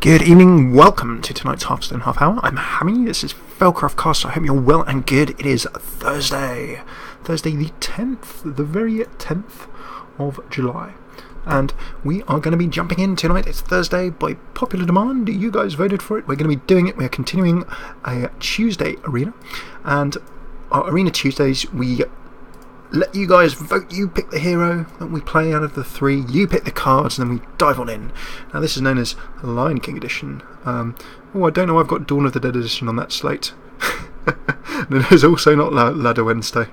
Good evening, welcome to tonight's Hearthstone Half Hour. I'm Hammy, this is FailCraft Casts. I hope you're well and good. It is Thursday the 10th, the very 10th of July. And we are going to be jumping in tonight. It's Thursday by popular demand. You guys voted for it. We're going to be doing it. We're continuing a Tuesday arena. And our Arena Tuesdays, we let you guys vote. You pick the hero that we play out of the three. You pick the cards, and then we dive on in. Now, this is known as Lion King Edition. I don't know. I've got Dawn of the Dead Edition on that slate. There's also not Ladder Wednesday.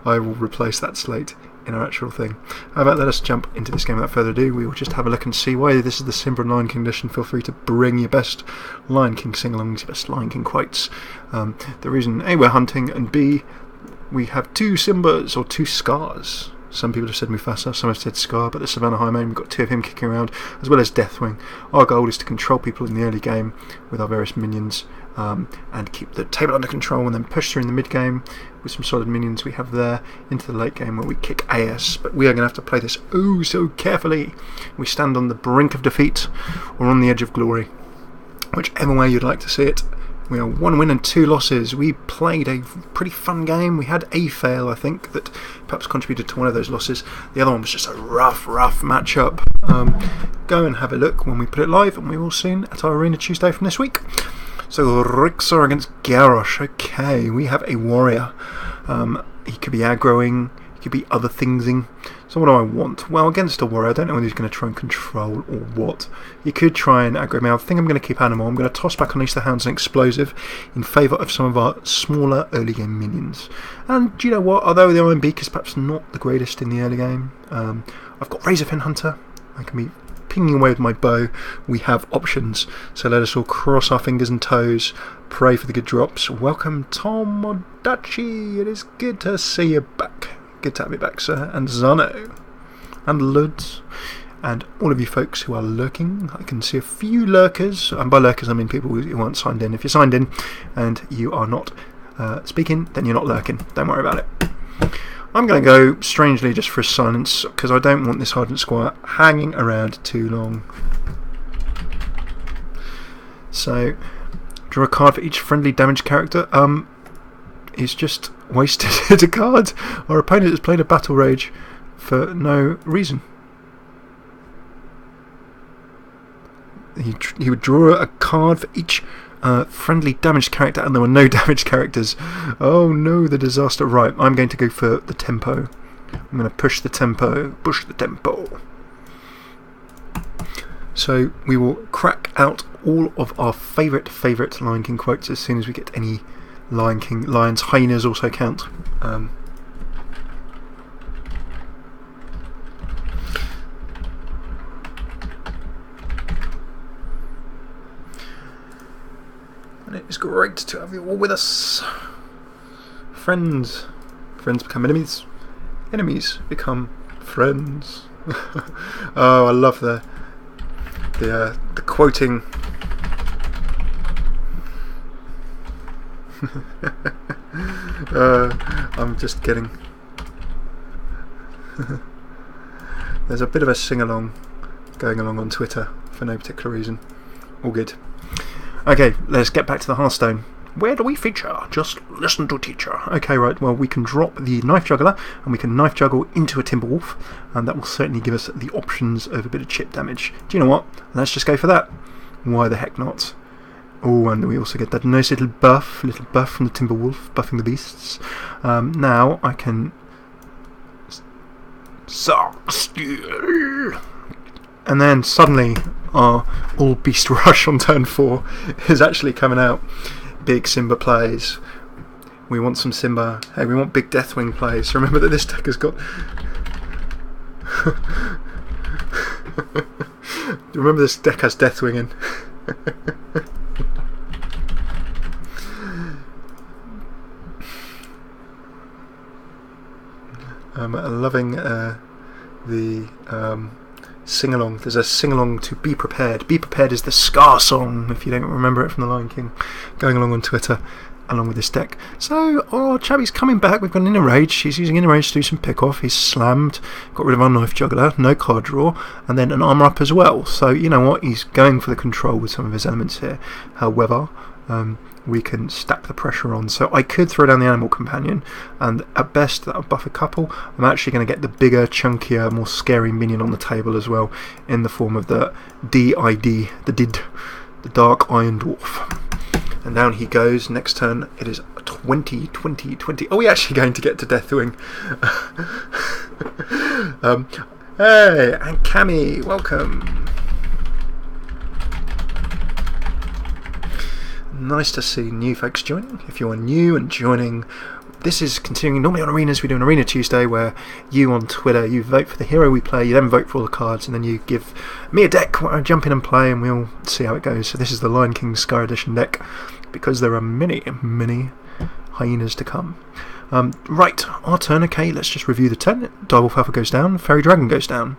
I will replace that slate in our actual thing. How about let us jump into this game without further ado. We will just have a look and see why this is the Simba and Lion King Edition. Feel free to bring your best Lion King sing-alongs, your best Lion King quotes. The reason A, we're hunting, and B, we have two Simbas, or two Scars. Some people have said Mufasa, some have said Scar, but the Savannah Highmane, we've got two of him kicking around, as well as Deathwing. Our goal is to control people in the early game with our various minions, and keep the table under control, and then push through in the mid-game with some solid minions we have there, into the late game where we kick AS. But we are going to have to play this oh so carefully. We stand on the brink of defeat, or on the edge of glory. Whichever way you'd like to see it. We are 1 win and 2 losses. We played a pretty fun game. We had a fail, I think, that perhaps contributed to one of those losses. The other one was just a rough matchup. Go and have a look when we put it live, and we will soon at our Arena Tuesday from this week. So Rixar against Garrosh. Okay, we have a warrior. He could be aggroing, he could be other thingsing. So what do I want? Well, against a warrior, I don't know whether he's going to try and control or what. He could try and aggro me. I think I'm going to keep animal. I'm going to toss back Unleash the Hounds and Explosive in favour of some of our smaller early game minions. And do you know what? Although the Iron Beak is perhaps not the greatest in the early game, I've got Razorfin Hunter. I can be pinging away with my bow. We have options. So let us all cross our fingers and toes. Pray for the good drops. Welcome, Tom Modachi. It is good to see you back. Good to have you back, sir. And Zano. And Luds. And all of you folks who are lurking. I can see a few lurkers. And by lurkers I mean people who aren't signed in. If you're signed in and you are not speaking, then you're not lurking. Don't worry about it. I'm going to go strangely just for a silence, because I don't want this Hardened Squire hanging around too long. So, draw a card for each friendly damage character. He's just wasted a card. Our opponent has played a Battle Rage for no reason. He would draw a card for each friendly damaged character, and there were no damaged characters. Oh no, the disaster. Right, I'm going to go for the tempo. I'm going to push the tempo. So we will crack out all of our favourite Lion King quotes as soon as we get any Lion King. Lions, hyenas also count. And it is great to have you all with us. Friends become enemies. Enemies become friends. Oh, I love the quoting. I'm just kidding. There's a bit of a sing-along going along on Twitter for no particular reason. All good. Okay, let's get back to the Hearthstone. Where do we feature? Just listen to teacher. Okay, right, well, we can drop the Knife Juggler, and we can Knife Juggle into a Timberwolf, and that will certainly give us the options of a bit of chip damage. Do you know what? Let's just go for that. Why the heck not? Oh, and we also get that nice little buff from the Timberwolf, buffing the beasts. Now I can Sark Steel. And then suddenly our all beast rush on turn 4 is actually coming out. Big Simba plays. We want some Simba. Hey, we want big Deathwing plays. Remember that this deck has got remember this deck has Deathwing in. I'm loving the sing-along. There's a sing-along to Be Prepared. Be Prepared is the Scar song, if you don't remember it from The Lion King, going along on Twitter. along with this deck. So our chappie's coming back. We've got an Inner Rage. He's using Inner Rage to do some pick off. He's slammed, got rid of our Knife Juggler, no card draw, and then an Armour Up as well. So you know what, he's going for the control with some of his elements here. However, we can stack the pressure on. So I could throw down the Animal Companion, and at best that'll buff a couple. I'm actually going to get the bigger, chunkier, more scary minion on the table as well, in the form of the DID, the Dark Iron Dwarf. And down he goes. Next turn it is 20, 20, 20. Are we actually going to get to Deathwing? Hey, and Cammy, welcome. Nice to see new folks joining. If you are new and joining, this is continuing. Normally on Arenas we do an Arena Tuesday where you on Twitter, you vote for the hero we play, you then vote for all the cards, and then you give me a deck where I jump in and play, and we'll see how it goes. So this is the Lion King Sky Edition deck, because there are many hyenas to come. Right, our turn. Okay, let's just review the turn. Direwolf Alpha goes down, Fairy Dragon goes down.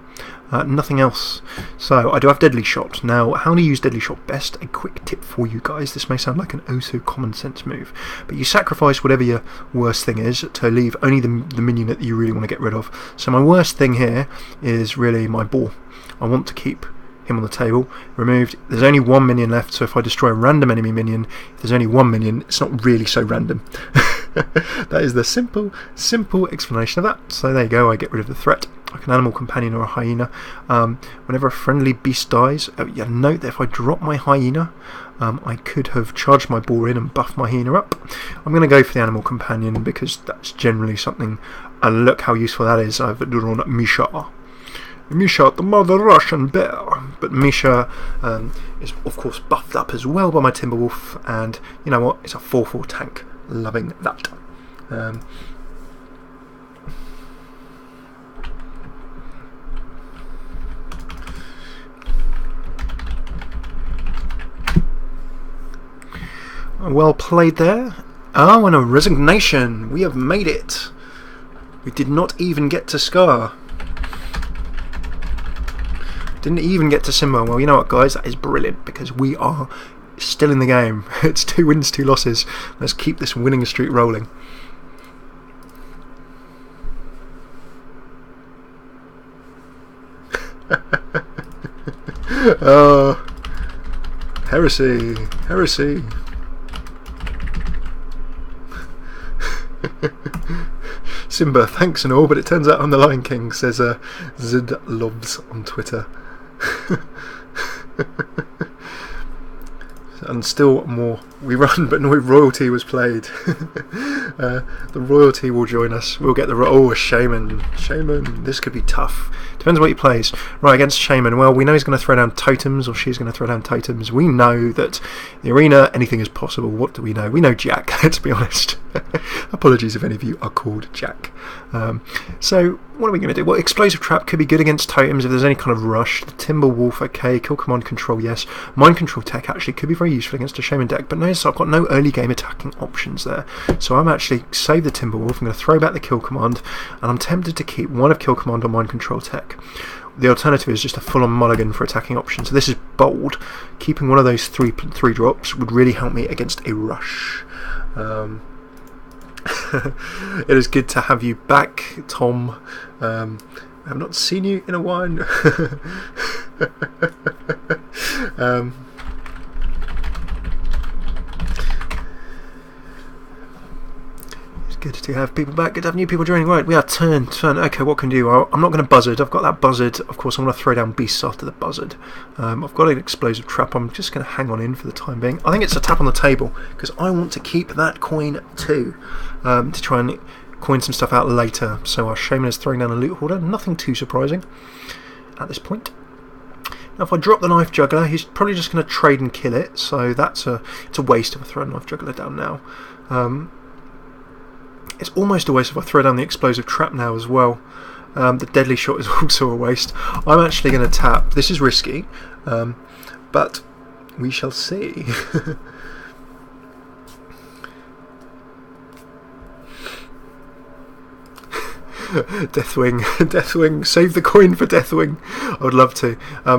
Nothing else. So I do have Deadly Shot. Now, how to use Deadly Shot best? A quick tip for you guys. This may sound like an oh so common sense move, but you sacrifice whatever your worst thing is to leave only the minion that you really want to get rid of. So my worst thing here is really my boar. I want to keep him on the table. Removed. There's only one minion left, so if I destroy a random enemy minion, if there's only one minion, it's not really so random. That is the simple explanation of that. So there you go, I get rid of the threat. Like an Animal Companion or a Hyena. Whenever a friendly beast dies, note that if I drop my Hyena, I could have charged my boar in and buffed my Hyena up. I'm going to go for the Animal Companion because that's generally something, and look how useful that is. I've drawn Misha. Misha, the mother Russian bear. But Misha is of course buffed up as well by my Timberwolf, and you know what, it's a 4/4 tank. Loving that. Well played there. Oh, and a resignation. We have made it. We did not even get to Scar. Didn't even get to Simba. Well, you know what, guys? That is brilliant, because we are still in the game. It's 2 wins, 2 losses. Let's keep this winning streak rolling. Oh, heresy, heresy. Simba, thanks and all, but it turns out I'm the Lion King, says Zid Loves on Twitter. And still more. We run, but no royalty was played. The royalty will join us. We'll get the a shaman. Shaman. This could be tough. Depends what he plays. Right, against shaman. Well, we know he's going to throw down totems, or she's going to throw down totems. We know that the arena, anything is possible. What do we know? We know Jack. Let's be honest. Apologies if any of you are called Jack. So what are we going to do? Well, Explosive Trap could be good against totems if there's any kind of rush. The Timberwolf, okay. Kill Command Control, yes. Mind Control Tech actually could be very useful against a Shaman deck, but notice I've got no early game attacking options there. So I'm actually save the Timberwolf. I'm going to throw back the Kill Command, and I'm tempted to keep one of Kill Command or Mind Control Tech. The alternative is just a full-on mulligan for attacking options. So this is bold. Keeping one of those three drops would really help me against a rush. It is good to have you back, Tom. I have not seen you in a while. It's good to have people back. Good to have new people joining. Right, we are turn. Okay, what can we do? I'm not going to buzzard. I've got that buzzard. Of course, I'm going to throw down beasts after the buzzard. I've got an explosive trap. I'm just going to hang on in for the time being. I think it's a tap on the table because I want to keep that coin too, to try and coin some stuff out later. So our shaman is throwing down a loot hoarder. Nothing too surprising at this point. Now, if I drop the knife juggler, he's probably just going to trade and kill it. So it's a waste if I throw a knife juggler down now. It's almost a waste if I throw down the explosive trap now as well. The deadly shot is also a waste. I'm actually going to tap. This is risky, but we shall see. Deathwing, save the coin for Deathwing. I would love to.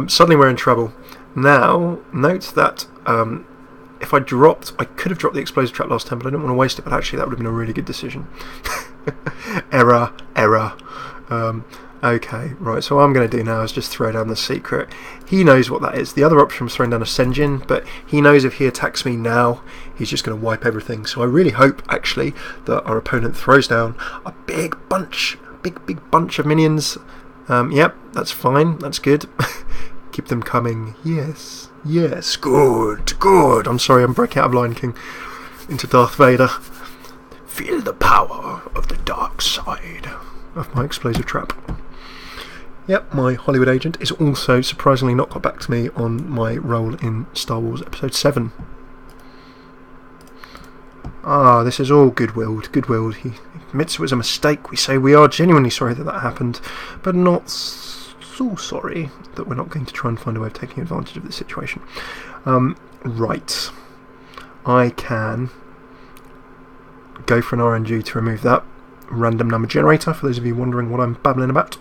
Suddenly we're in trouble. Now, note that if I could have dropped the explosive trap last time, but I didn't want to waste it. But actually, that would have been a really good decision. Error. Okay, right, so what I'm going to do now is just throw down the secret. He knows what that is. The other option was throwing down a Senjin, but he knows if he attacks me now, he's just going to wipe everything. So I really hope, actually, that our opponent throws down a big bunch of minions. Yep, that's fine, that's good. Keep them coming. Yes, good. I'm sorry, I'm breaking out of Lion King into Darth Vader. Feel the power of the dark side of my explosive trap. Yep, my Hollywood agent is also surprisingly not got back to me on my role in Star Wars Episode 7. This is all good-willed. He admits it was a mistake. We say we are genuinely sorry that happened, but not so sorry that we're not going to try and find a way of taking advantage of this situation. Right. I can go for an RNG to remove that random number generator, for those of you wondering what I'm babbling about.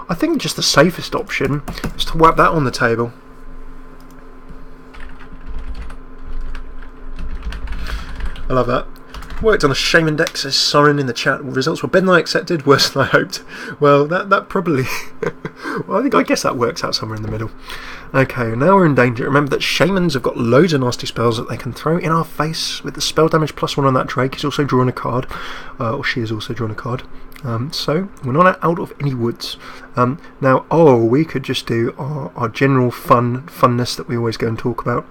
I think just the safest option is to whap that on the table. I love that. Worked on a Shaman deck, says Soren in the chat. Results were better than I accepted, worse than I hoped. Well, that probably... well, I guess that works out somewhere in the middle. Okay, now we're in danger. Remember that Shamans have got loads of nasty spells that they can throw in our face. With the spell damage +1 on that Drake, he's also drawn a card. Or she has also drawn a card. So, we're not out of any woods. Now, we could just do our general funness that we always go and talk about.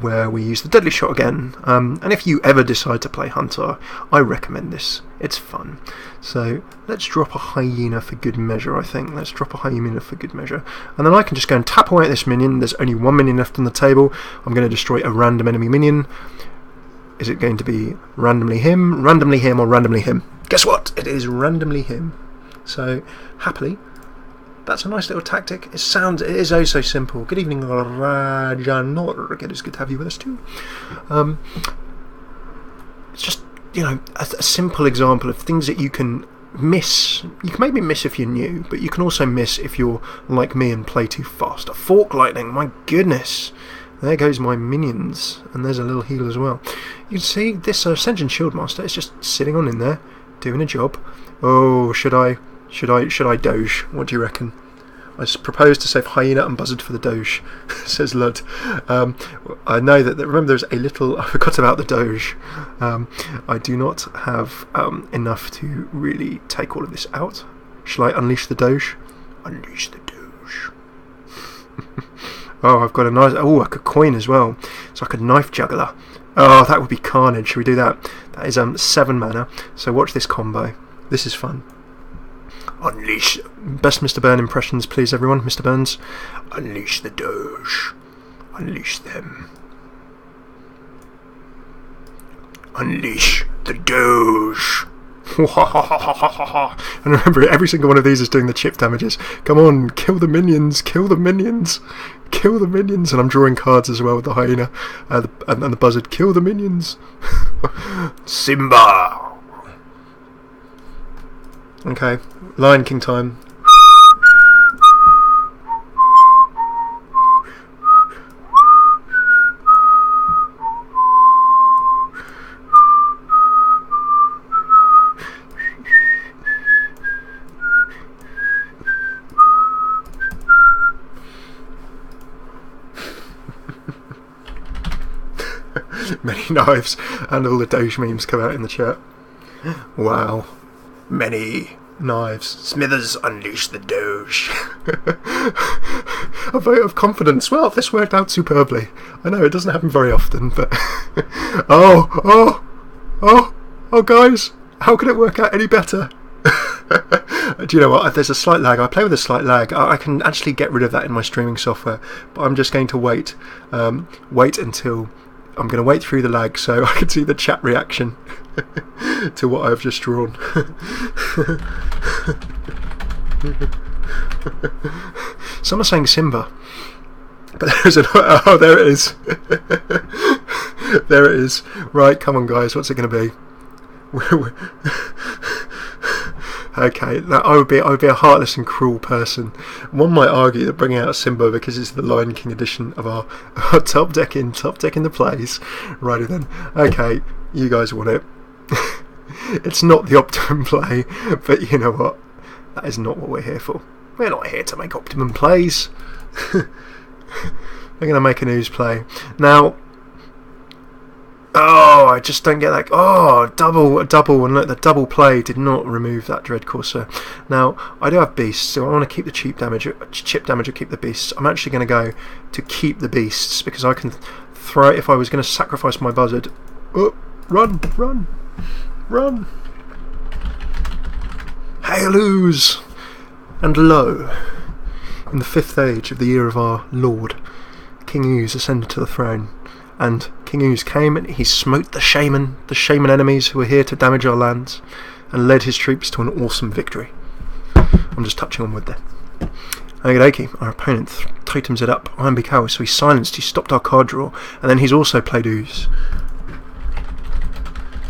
Where we use the deadly shot again, and if you ever decide to play Hunter, I recommend this. It's fun. So let's drop a hyena for good measure. I think let's drop a hyena for good measure, and then I can just go and tap away at this minion. There's only one minion left on the table. I'm going to destroy a random enemy minion. Is it going to be randomly him, or randomly him? Guess what? It is randomly him. So happily. That's a nice little tactic. It is oh so simple. Good evening, Rajanor. It is good to have you with us too. It's just, a simple example of things that you can miss. You can maybe miss if you're new, but you can also miss if you're like me and play too fast. A fork lightning, my goodness. There goes my minions, and there's a little heal as well. You can see this Ascension Shieldmaster is just sitting on in there, doing a job. Oh, should I doge? What do you reckon? I propose to save Hyena and Buzzard for the doge, says Lud. I know that, remember there's a little, I forgot about the doge. I do not have enough to really take all of this out. Shall I unleash the doge? Unleash the doge. Oh, I've got a nice, I could coin as well. It's like a knife juggler. Oh, that would be carnage. Should we do that? That is 7 mana, so watch this combo. This is fun. Unleash. Best Mr. Burn impressions, please, everyone. Mr. Burns. Unleash the Doge. Unleash them. Unleash the Doge. And remember, every single one of these is doing the chip damages. Come on, kill the minions, kill the minions, kill the minions. And I'm drawing cards as well with the hyena and the buzzard. Kill the minions. Simba. Okay, Lion King time. Many knives, and all the Doge memes come out in the chat. Wow. Many knives. Smithers, unleash the Doge. A vote of confidence. Well, this worked out superbly. I know it doesn't happen very often, but oh, guys, how can it work out any better? Do you know what? There's a slight lag. I play with a slight lag. I can actually get rid of that in my streaming software, but I'm just going to wait. Until I'm going to wait through the lag so I can see the chat reaction to what I've just drawn. Some are saying Simba, but there's there it is. There it is. Right, come on guys, what's it going to be? Okay, I would be a heartless and cruel person. One might argue that bringing out Simba because it's the Lion King edition of our top decking the plays. Righty then. Okay, you guys want it. It's not the optimum play, but you know what? That is not what we're here for. We're not here to make optimum plays. We're going to make an ooze play now. Oh, I just don't get that. Oh, a double, and look, the double play did not remove that Dread Corsair. Now, I do have beasts, so I want to keep the chip damage or keep the beasts. I'm actually going to go to keep the beasts because I can throw it if I was going to sacrifice my buzzard. Oh, run! Hail Ooze! And lo, in the 5th age of the year of our Lord, King Ooze ascended to the throne. And King Ooze came and he smote the shaman enemies who were here to damage our lands, and led his troops to an awesome victory. I'm just touching on wood there. Okie, our opponent totems it up, Iron Beak Owl, so he silenced, he stopped our card draw, and then he's also played Ooze.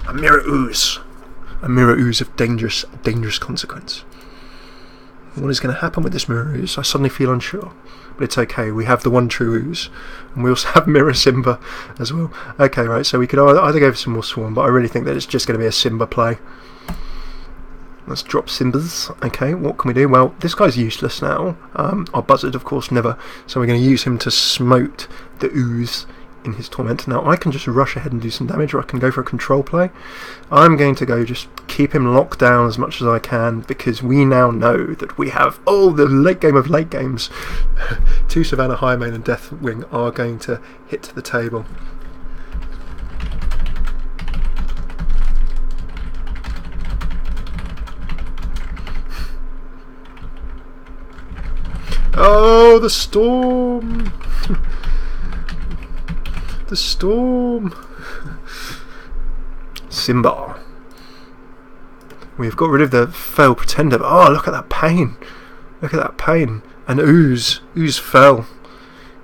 A mirror ooze of dangerous consequence. What is going to happen with this mirror ooze? I suddenly feel unsure. But it's okay, we have the one true ooze, and we also have Mirror Simba as well. Okay, right, so we could either go for some more Swarm, but I really think that it's just going to be a Simba play. Let's drop Simbas. Okay, what can we do? Well, this guy's useless now. Our buzzard, of course, never. So we're going to use him to smote the ooze in his torment. Now, I can just rush ahead and do some damage, or I can go for a control play. I'm going to go just keep him locked down as much as I can, because we now know that we have, the late game of late games. 2 Savannah Highmane and Deathwing are going to hit the table. Oh, the storm! The storm! Simba. We've got rid of the Fail Pretender. Oh, look at that pain! Look at that pain! And Ooze fell.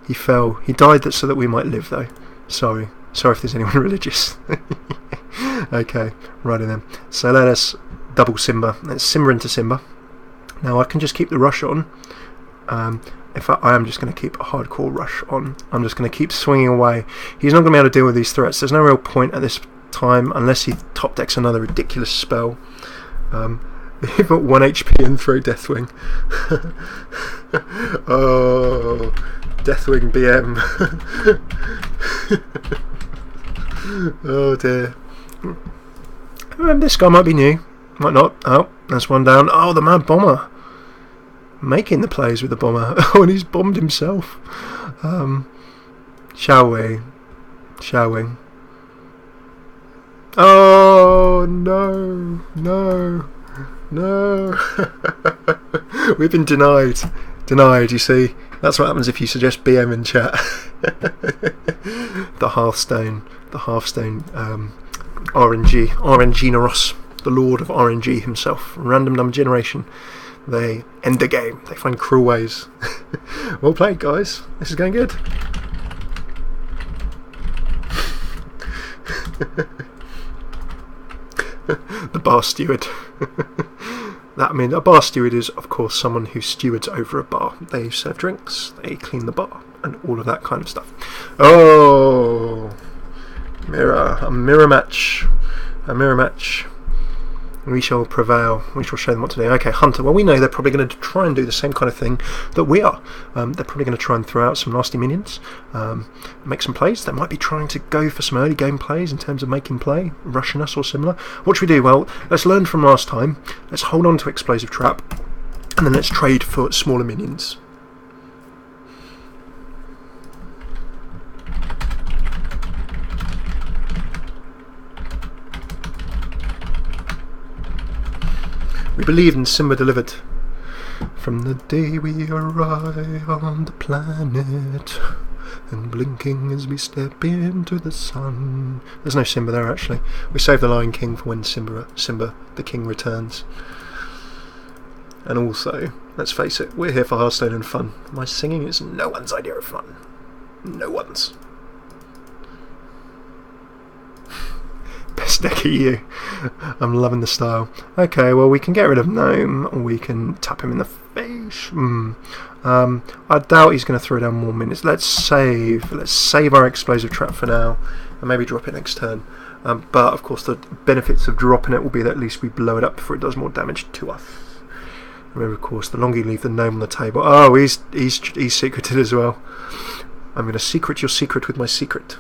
He fell. He died so that we might live, though. Sorry if there's anyone religious. Okay, righty then. So let us double Simba. Let's Simba into Simba. Now I can just keep the rush on. In fact, I am just going to keep a hardcore rush on. I'm just going to keep swinging away. He's not going to be able to deal with these threats. There's no real point at this time unless he top decks another ridiculous spell. Leave at 1 HP and throw Deathwing. Oh, Deathwing BM. Oh dear. This guy might be new. Might not. Oh, that's one down. Oh, the Mad Bomber. Making the plays with the bomber. Oh, and he's bombed himself. Shall we? Oh, no. We've been denied, you see. That's what happens if you suggest BM in chat. The Hearthstone RNG Naros, the Lord of RNG himself, random number generation. They end the game. They find cruel ways. Well played, guys. This is going good. The bar steward. A bar steward is, of course, someone who stewards over a bar. They serve drinks, they clean the bar, and all of that kind of stuff. Oh, a mirror match. We shall prevail. We shall show them what to do. Okay, Hunter. Well, we know they're probably going to try and do the same kind of thing that we are. They're probably going to try and throw out some nasty minions, make some plays. They might be trying to go for some early game plays in terms of making play, rushing us or similar. What should we do? Well, let's learn from last time. Let's hold on to Explosive Trap, and then let's trade for smaller minions. We believed and Simba delivered. From the day we arrive on the planet, and blinking as we step into the sun. There's no Simba there, actually. We saved the Lion King for when Simba the King returns. And also, let's face it, we're here for Hearthstone and fun. My singing is no one's idea of fun. No one's. Sticky you. I'm loving the style. Okay, well we can get rid of Gnome, or we can tap him in the face. I doubt he's going to throw down more minions. Let's save our explosive trap for now, and maybe drop it next turn. But of course the benefits of dropping it will be that at least we blow it up before it does more damage to us. Remember, of course, the longer you leave the Gnome on the table. Oh, he's secreted as well. I'm going to secret your secret with my secret.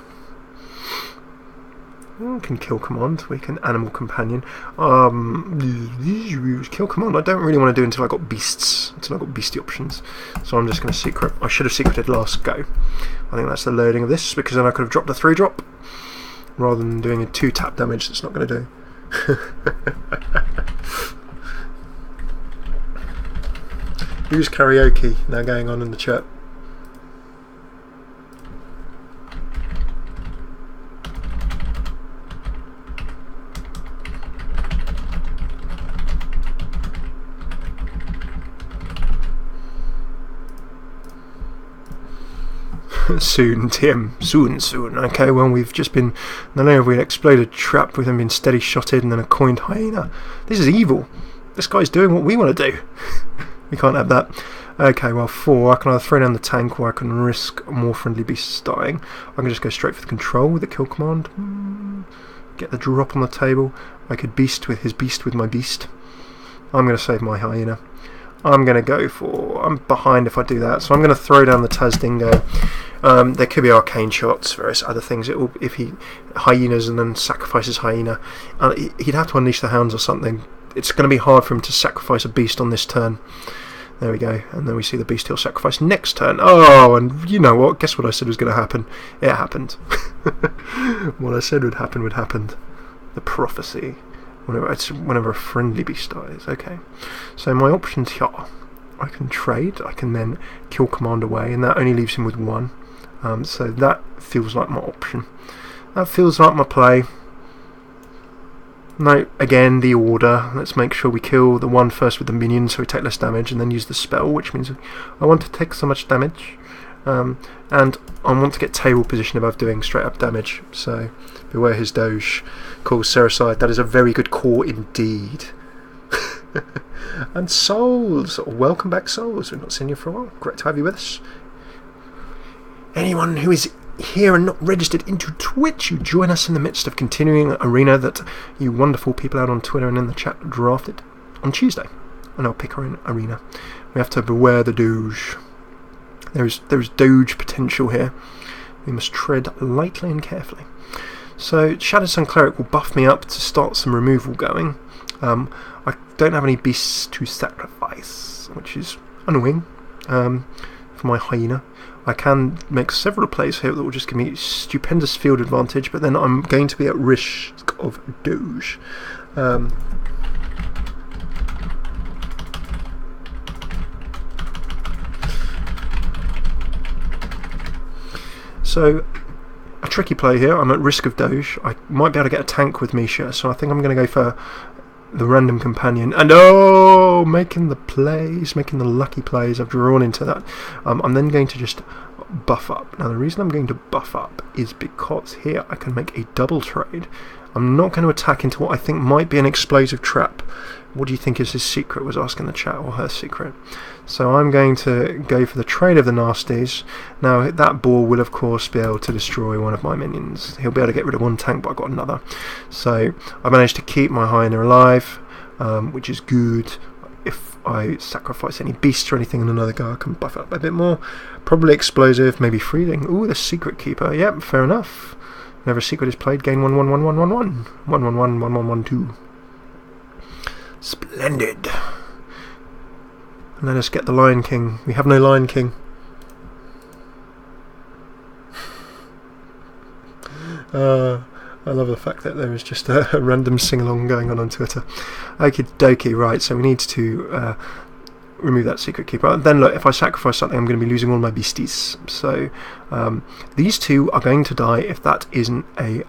We can kill command. We can animal companion. Kill command. I don't really want to do until I got beasts. Until I got beastie options. So I'm just going to secret. I should have secreted last go. I think that's the loading of this, because then I could have dropped a 3-drop rather than doing a 2-tap damage. That's not going to do. Who's karaoke now going on in the chat? Soon, Tim. Soon. Okay, well, we've just been... Not only have we exploded trap, we've then been steady shotted and then a coined hyena. This is evil. This guy's doing what we want to do. We can't have that. Okay, well, 4. I can either throw down the tank, or I can risk more friendly beasts dying. I can just go straight for the control with the kill command. Get the drop on the table. I could beast with his beast with my beast. I'm going to save my hyena. I'm going to go for... I'm behind if I do that, so I'm going to throw down the Tazdingo. There could be arcane shots, various other things. It will, if he hyenas and then sacrifices hyena, he'd have to unleash the hounds or something. It's going to be hard for him to sacrifice a beast on this turn. There we go, and then we see the beast he'll sacrifice next turn. Oh, and you know what? Guess what I said was going to happen? It happened. What I said would happen. The prophecy. Whenever a friendly beast dies. Okay, so my options here. I can trade. I can then kill command away, and that only leaves him with 1. So that feels like my option. That feels like my play. No, again, the order. Let's make sure we kill the one first with the minion so we take less damage, and then use the spell, which means I want to take so much damage. And I want to get table position above doing straight up damage. So beware his doge. Calls Cericide. That is a very good call indeed. And Souls. Welcome back, Souls. We've not seen you for a while. Great to have you with us. Anyone who is here and not registered into Twitch, you join us in the midst of continuing arena that you wonderful people out on Twitter and in the chat drafted on Tuesday, and I'll pick our own arena. We have to beware the doge. There is doge potential here. We must tread lightly and carefully. So Shadowed Sun Cleric will buff me up to start some removal going. I don't have any beasts to sacrifice, which is annoying for my hyena. I can make several plays here that will just give me stupendous field advantage, but then I'm going to be at risk of doge. So, a tricky play here. I'm at risk of doge. I might be able to get a tank with Misha, so I think I'm going to go for the random companion. And oh, making the plays, making the lucky plays. I've drawn into that. I'm then going to just buff up. Now the reason I'm going to buff up is because here I can make a double trade. I'm not going to attack into what I think might be an explosive trap. What do you think is his secret, was asking the chat, or her secret. So I'm going to go for the trade of the nasties. Now that ball will of course be able to destroy one of my minions. He'll be able to get rid of one tank, but I've got another. So I managed to keep my hyena alive, which is good. If I sacrifice any beasts or anything in another go, I can buff it up a bit more. Probably explosive, maybe freezing. Ooh, the secret keeper. Yep, fair enough. Whenever a secret is played, gain 1/1/1/1/1/1. 1/1/1/1/1/2. Splendid. And let us get the Lion King. We have no Lion King. I love the fact that there is just a random sing-along going on Twitter. Okie dokie, right, so we need to remove that secret keeper. Then look, if I sacrifice something, I'm going to be losing all my beasties. So these two are going to die if that isn't a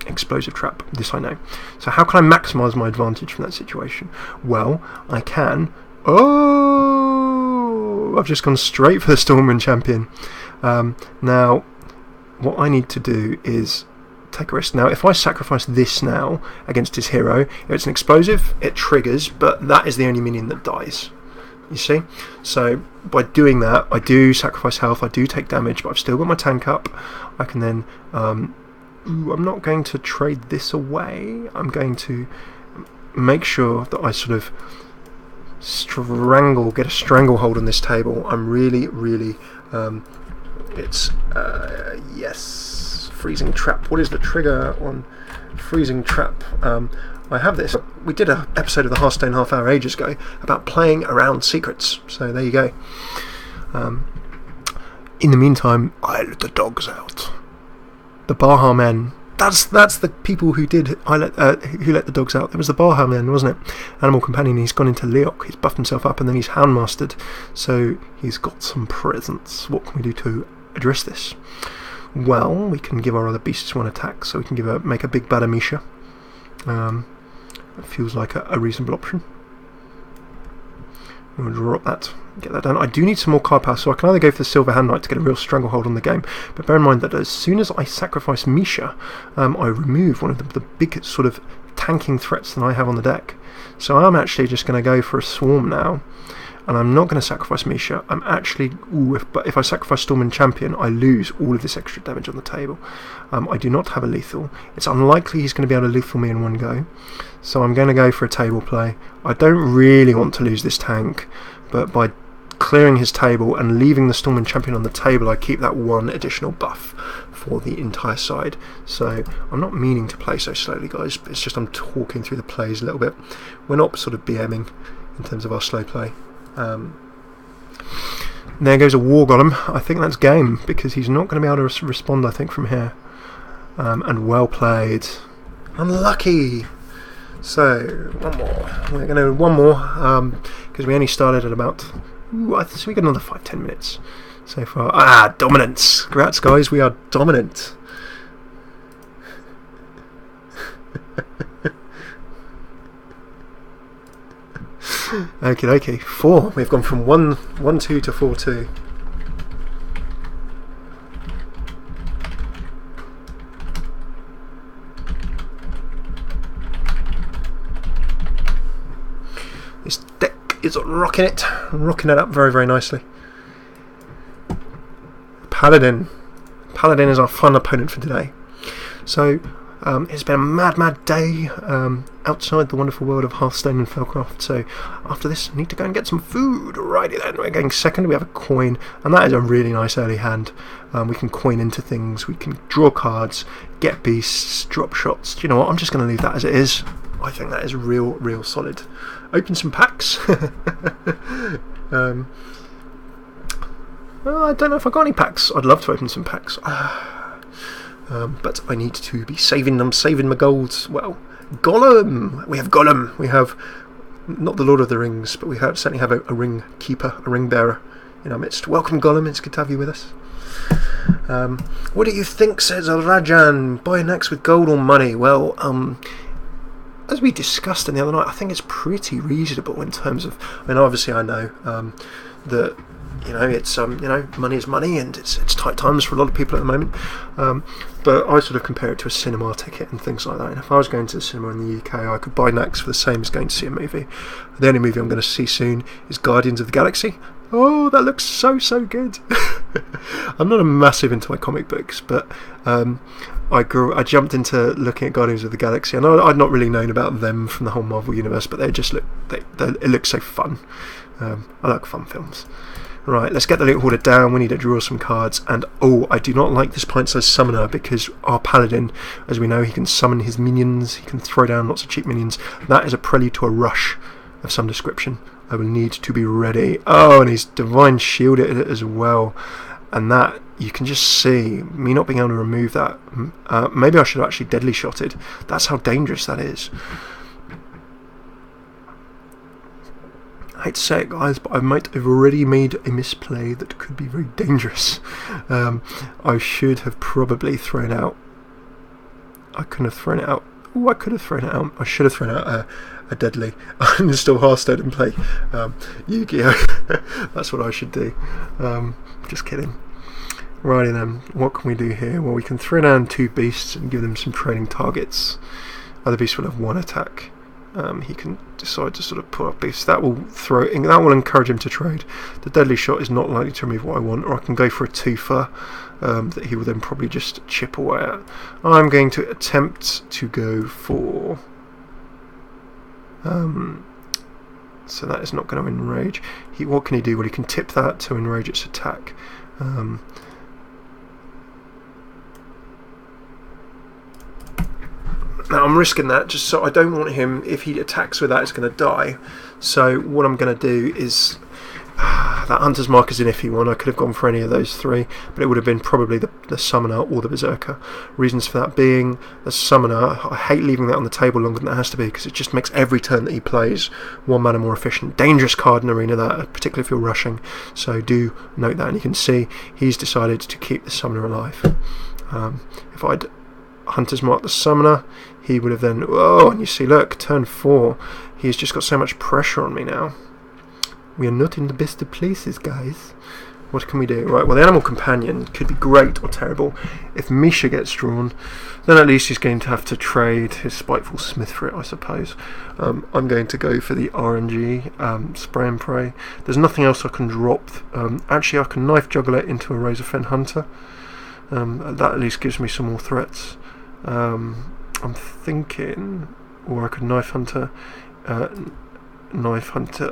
explosive trap. This I know. So how can I maximise my advantage from that situation? Well, I can... Oh! I've just gone straight for the Stormwind Champion. Now, what I need to do is take a risk. Now, if I sacrifice this now against his hero, if it's an explosive, it triggers, but that is the only minion that dies. You see? So by doing that, I do sacrifice health, I do take damage, but I've still got my tank up. I can then... I'm not going to trade this away. I'm going to make sure that I sort of get a stranglehold on this table. I'm really, it's yes, freezing trap. What is the trigger on freezing trap? I have this. We did an episode of the Hearthstone Half Hour ages ago about playing around secrets, so there you go. In the meantime, I let the dogs out. The Baha men. That's the people who did who let the dogs out. It was the Baha men, wasn't it? Animal companion. He's gone into Leok. He's buffed himself up, and then he's houndmastered. So he's got some presence. What can we do to address this? Well, we can give our other beasts one attack. So we can make a big bad Amisha. It feels like a reasonable option. We'll drop that, get that done. I do need some more card power, so I can either go for the Silver Hand Knight to get a real stranglehold on the game, but bear in mind that as soon as I sacrifice Misha, I remove one of the big sort of tanking threats that I have on the deck. So I'm actually just going to go for a Swarm now, and I'm not going to sacrifice Misha. I'm actually... but if I sacrifice Storm and Champion, I lose all of this extra damage on the table. I do not have a lethal. It's unlikely he's going to be able to lethal me in one go. So I'm going to go for a table play. I don't really want to lose this tank, but by clearing his table and leaving the Storm and Champion on the table, I keep that one additional buff for the entire side. So I'm not meaning to play so slowly, guys. It's just I'm talking through the plays a little bit. We're not sort of BMing in terms of our slow play. There goes a War Golem. I think that's game, because he's not going to be able to respond, I think, from here. And well played. Unlucky! So, one more. We're going to do one more, because we only started at about... so we got another 5-10 minutes so far. Dominance! Congrats, guys, we are dominant. Okay, 4. We've gone from 1-2 to 4-2. This deck is rocking it up very, very nicely. Paladin. Paladin is our fun opponent for today. So, it's been a mad day outside the wonderful world of Hearthstone and FailCraft, so after this I need to go and get some food. Righty then, we're going second, we have a coin, and that is a really nice early hand. We can coin into things, we can draw cards, get beasts, drop shots. Do you know what, I'm just going to leave that as it is. I think that is real solid. Open some packs. Well, I don't know if I got any packs. I'd love to open some packs. But I need to be saving them, saving my golds. Well, Gollum! We have Gollum. We have, not the Lord of the Rings, but we certainly have a ring keeper, a ring bearer in our midst. Welcome, Gollum. It's good to have you with us. What do you think, says Rajan? Buy next with gold or money? Well, as we discussed in the other night, I think it's pretty reasonable in terms of... I mean, obviously I know that... it's money is money, and it's tight times for a lot of people at the moment. But I sort of compare it to a cinema ticket and things like that. And if I was going to the cinema in the UK, I could buy next for the same as going to see a movie. The only movie I'm going to see soon is Guardians of the Galaxy. Oh, that looks so good. I'm not a massive into my comic books, but I jumped into looking at Guardians of the Galaxy, and I'd not really known about them from the whole Marvel universe, but it looks so fun. I like fun films. Right, let's get the loot hoarder down. We need to draw some cards, and I do not like this pint-sized summoner, because our paladin, as we know, he can summon his minions, he can throw down lots of cheap minions. That is a prelude to a rush of some description. I will need to be ready. Oh, and he's divine shielded it as well, and that, you can just see me not being able to remove that. Maybe I should have actually deadly shotted. That's how dangerous that is. I hate to say it, guys, but I might have already made a misplay that could be very dangerous. I should have probably thrown out... I couldn't have thrown it out. Oh, I could have thrown it out. I should have thrown out a deadly. I'm still Hearthstone and play Yu-Gi-Oh! That's what I should do. Just kidding. Righty then, what can we do here? Well, we can throw down 2 beasts and give them some training targets. Other beasts will have 1 attack. He can decide to sort of put up beasts. That will encourage him to trade. The deadly shot is not likely to remove what I want, or I can go for a twofer that he will then probably just chip away at. I'm going to attempt to go for... so that is not going to enrage. What can he do? Well, he can tip that to enrage its attack. Now I'm risking that just so I don't want him, if he attacks with that, it's going to die. So what I'm going to do is, that Hunter's Mark is an iffy one. I could have gone for any of those 3, but it would have been probably the Summoner or the Berserker. Reasons for that being, the Summoner, I hate leaving that on the table longer than it has to be, because it just makes every turn that he plays 1 mana more efficient. Dangerous card in Arena, that, particularly if you're rushing, so do note that. And you can see he's decided to keep the Summoner alive. If I'd Hunter's Mark the Summoner, he would have then... Oh, and you see, look, turn 4. He's just got so much pressure on me now. We are not in the best of places, guys. What can we do? Right, well, the Animal Companion could be great or terrible. If Misha gets drawn, then at least he's going to have to trade his Spiteful Smith for it, I suppose. I'm going to go for the RNG, Spray and Pray. There's nothing else I can drop. Actually, I can Knife Juggle it into a Razorfen Hunter. That at least gives me some more threats. I'm thinking, or I could Knife Hunter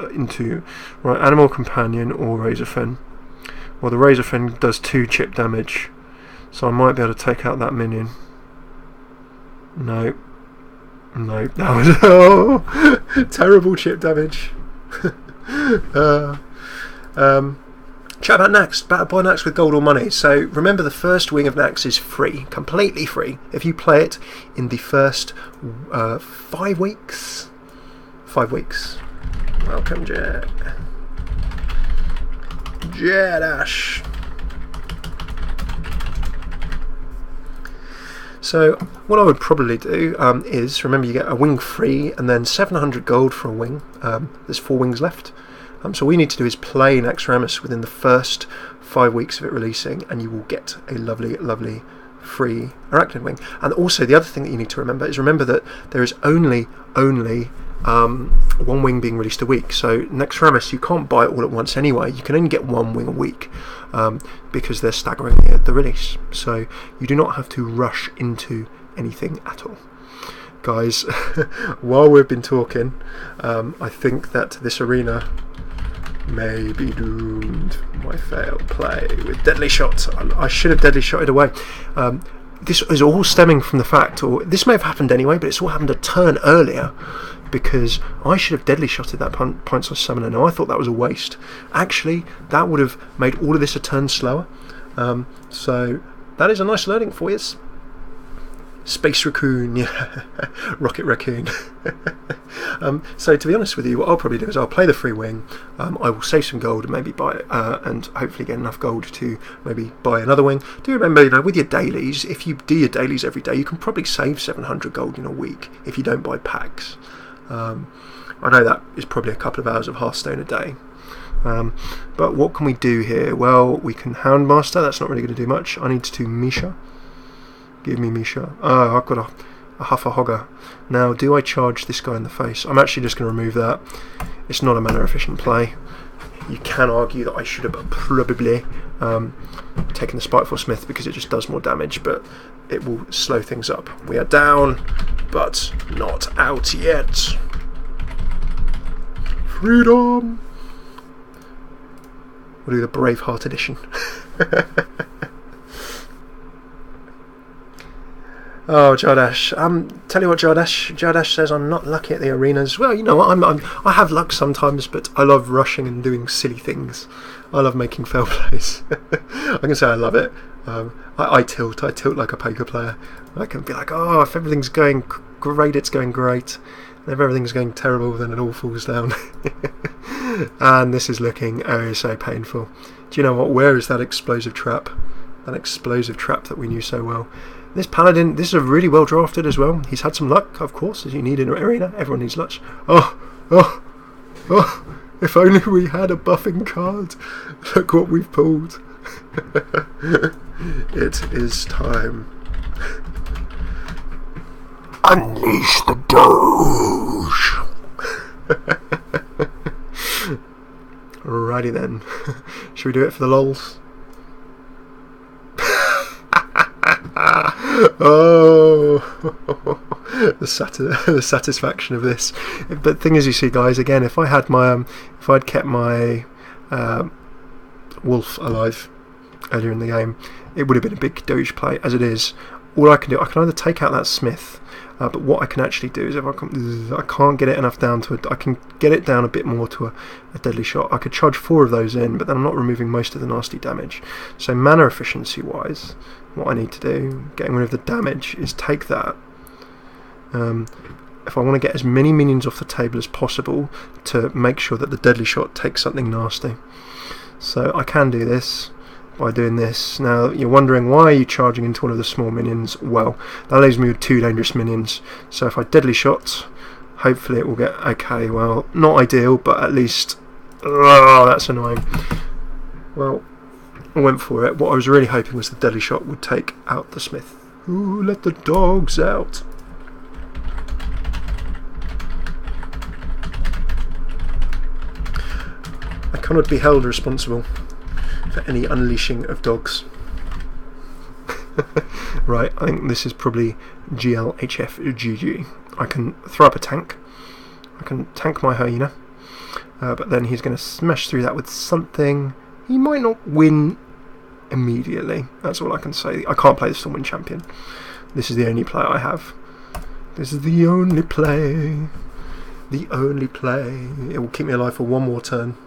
into Animal Companion or Razorfen. Well, the Razorfen does 2 chip damage, so I might be able to take out that minion. No, that was terrible chip damage. Chat about Nax, buy Nax with gold or money. So remember, the first wing of Nax is free, completely free, if you play it in the first 5 weeks. 5 weeks. Welcome, Jet. Jetash. So what I would probably do is, remember, you get a wing free and then 700 gold for a wing. There's 4 wings left. So all we need to do is play Naxxramas within the first 5 weeks of it releasing, and you will get a lovely, lovely free Arachnid wing. And also, the other thing that you need to remember is that there is only 1 wing being released a week. So Naxxramas, you can't buy it all at once anyway. You can only get 1 wing a week because they're staggering the release. So you do not have to rush into anything at all. Guys, while we've been talking, I think that this arena may be doomed. My failed play with Deadly Shot. I should have Deadly Shotted away. This is all stemming from the fact, or this may have happened anyway, but it's all happened a turn earlier, because I should have Deadly Shotted that Pint-Sized Summoner. Now, I thought that was a waste. Actually, that would have made all of this a turn slower. So that is a nice learning for you. Space Raccoon, yeah. Rocket Raccoon. So to be honest with you, what I'll probably do is I'll play the free wing, I will save some gold and maybe buy it, and hopefully get enough gold to maybe buy another wing. Do remember, with your dailies, if you do your dailies every day, you can probably save 700 gold in a week if you don't buy packs. I know that is probably a couple of hours of Hearthstone a day. But what can we do here? Well, we can Houndmaster, that's not really going to do much. I need to Misha. Give me Misha. Oh, I've got a Huffer Hogger. Now, do I charge this guy in the face? I'm actually just going to remove that. It's not a mana efficient play. You can argue that I should have probably taken the Spiteful Smith because it just does more damage, but it will slow things up. We are down, but not out yet. Freedom! We'll do the Braveheart edition. Oh, Jardash. Tell you what, Jardash says I'm not lucky at the arenas. Well, you know what, I have luck sometimes, but I love rushing and doing silly things. I love making fail plays. I can say I love it. I tilt like a poker player. I can be like, oh, if everything's going great, it's going great. And if everything's going terrible, then it all falls down. And this is looking oh so painful. Do you know what? Where is that explosive trap? That explosive trap that we knew so well. This Paladin, this is a really well drafted as well. He's had some luck, of course, as you need in an arena. Everyone needs luck. Oh, if only we had a buffing card. Look what we've pulled. It is time. Unleash the Doge! Alrighty then. Should we do it for the lols? Oh, the satisfaction of this. But thing is, you see, guys, again, if I had my if I'd kept my wolf alive earlier in the game, it would have been a big Doge play. As it is, all I can do, I can either take out that smith, but what I can actually do is, if I can't get it enough down to I can get it down a bit more to a deadly shot. I could charge 4 of those in, but then I'm not removing most of the nasty damage. So mana efficiency wise, what I need to do, getting rid of the damage, is take that. If I want to get as many minions off the table as possible to make sure that the deadly shot takes something nasty. So I can do this by doing this. Now you're wondering, why are you charging into one of the small minions? Well, that leaves me with 2 dangerous minions. So if I deadly shot, hopefully it will get okay. Well, not ideal, but at least, oh, that's annoying. Well, I went for it. What I was really hoping was the deadly shot would take out the smith. Ooh, let the dogs out. I cannot be held responsible for any unleashing of dogs. Right, I think this is probably GLHFGG. I can throw up a tank. I can tank my hyena. But then he's going to smash through that with something. He might not win immediately. That's all I can say. I can't play the Stormwind Champion. This is the only play I have. This is the only play. The only play. It will keep me alive for 1 more turn.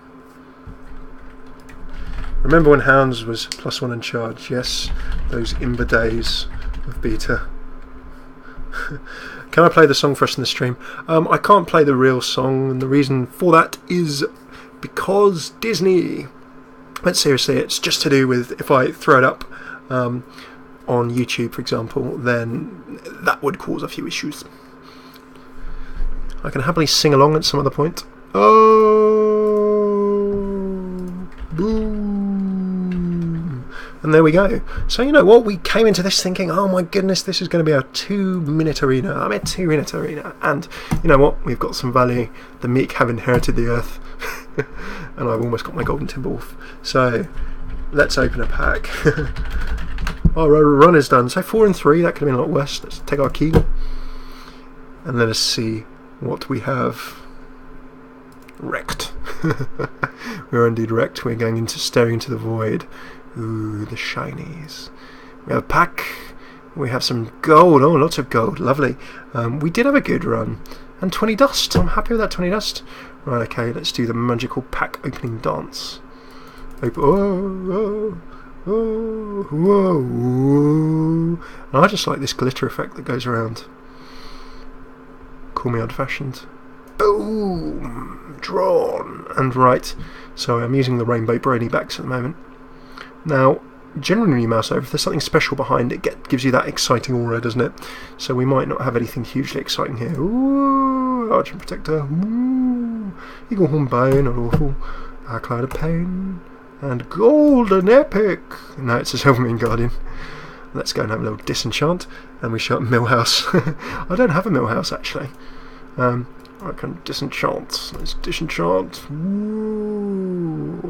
Remember when Hounds was +1 and charge? Yes, those Imber days of beta. Can I play the song for us in the stream? I can't play the real song, and the reason for that is because Disney. But seriously, it's just to do with, if I throw it up on YouTube, for example, then that would cause a few issues. I can happily sing along at some other point. Oh, boom. And there we go. So you know what? We came into this thinking, oh my goodness, this is going to be a 2-minute arena. I'm a 2-minute arena. And you know what? We've got some value. The meek have inherited the earth. And I've almost got my golden Timberwolf. So let's open a pack. Our run is done. So 4 and 3, that could have been a lot worse. Let's take our key and let us see what we have. Wrecked. We're indeed wrecked. We're going into staring into the void. Ooh, the shinies. We have a pack. We have some gold. Oh, lots of gold. Lovely. We did have a good run. And 20 dust. I'm happy with that 20 dust. Right, okay, let's do the magical pack opening dance. Oh, whoa. And I just like this glitter effect that goes around. Call me old-fashioned. Boom! Drawn! And right, so I'm using the Rainbow Brony backs at the moment. Now, generally when you mouse over, if there's something special behind it, gives you that exciting aura, doesn't it? So we might not have anything hugely exciting here. Ooh, Archer Protector. Ooh, Eagle Horn Bone, not awful. Cloud of Pain. And Golden Epic! No, it's a Silvermoon Guardian. Let's go and have a little disenchant. And we shot Millhouse. I don't have a Millhouse, actually. I can disenchant. Let's disenchant. Ooh.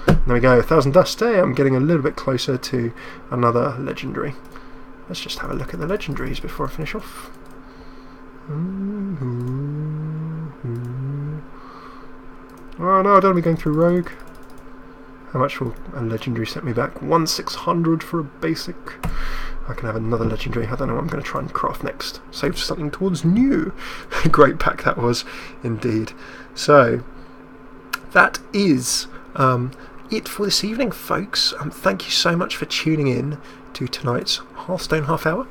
There we go, 1,000 dust. Hey, I'm getting a little bit closer to another legendary. Let's just have a look at the legendaries before I finish off. Oh no, I don't want to be going through Rogue. How much will a legendary set me back? 1,600 for a basic. I can have another legendary. I don't know what I'm going to try and craft next. Save something towards new. Great pack that was, indeed. So, that is it for this evening, folks. Thank you so much for tuning in to tonight's Hearthstone Half Hour.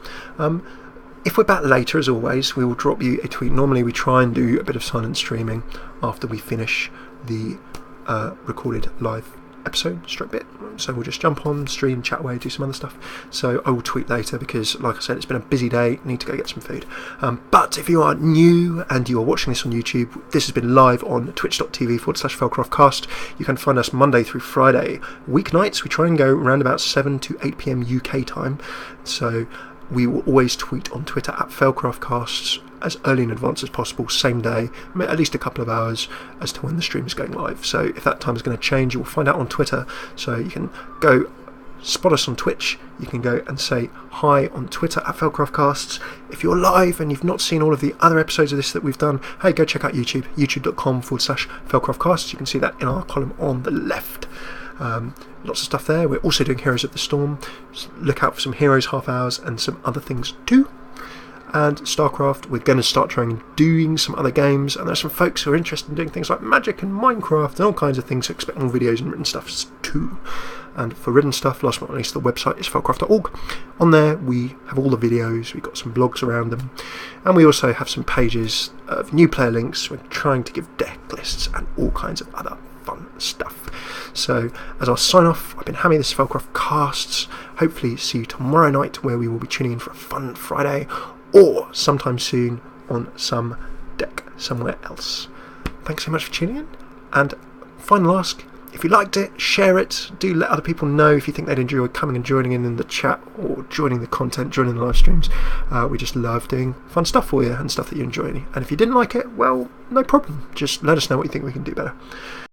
If we're back later, as always, we will drop you a tweet. Normally we try and do a bit of silent streaming after we finish the recorded live episode straight bit. So we'll just jump on, stream, chat away, do some other stuff. So I will tweet later because, like I said, it's been a busy day. Need to go get some food. But if you are new and you are watching this on YouTube, this has been live on twitch.tv/FailCraft You can find us Monday through Friday. Weeknights, we try and go around about 7 to 8 p.m. UK time. So we will always tweet on Twitter at FailCraft Casts as early in advance as possible, same day, at least a couple of hours as to when the stream is going live. So if that time is going to change, you will find out on Twitter. So you can go spot us on Twitch, you can go and say hi on Twitter at FailCraft Casts. If you're live and you've not seen all of the other episodes of this that we've done, hey, go check out YouTube, youtube.com/FailCraft Casts. You can see that in our column on the left. Lots of stuff there. We're also doing Heroes of the Storm. Just look out for some Heroes half hours and some other things too. And StarCraft, we're going to start trying and doing some other games, and there's some folks who are interested in doing things like Magic and Minecraft and all kinds of things, so expect more videos and written stuff too. And for written stuff, last but not least, the website is failcraft.org. On there we have all the videos, we've got some blogs around them, and we also have some pages of new player links. We're trying to give deck lists and all kinds of other fun stuff. So as I'll sign off, I've been Hammy, this is FailCraft Casts. Hopefully see you tomorrow night, where we will be tuning in for a fun Friday, or sometime soon on some deck somewhere else. Thanks so much for tuning in, and final ask, if you liked it, share it. Do let other people know if you think they'd enjoy coming and joining in the chat, or joining the content, joining the live streams. We just love doing fun stuff for you and stuff that you enjoy. And if you didn't like it, well, no problem, just let us know what you think we can do better.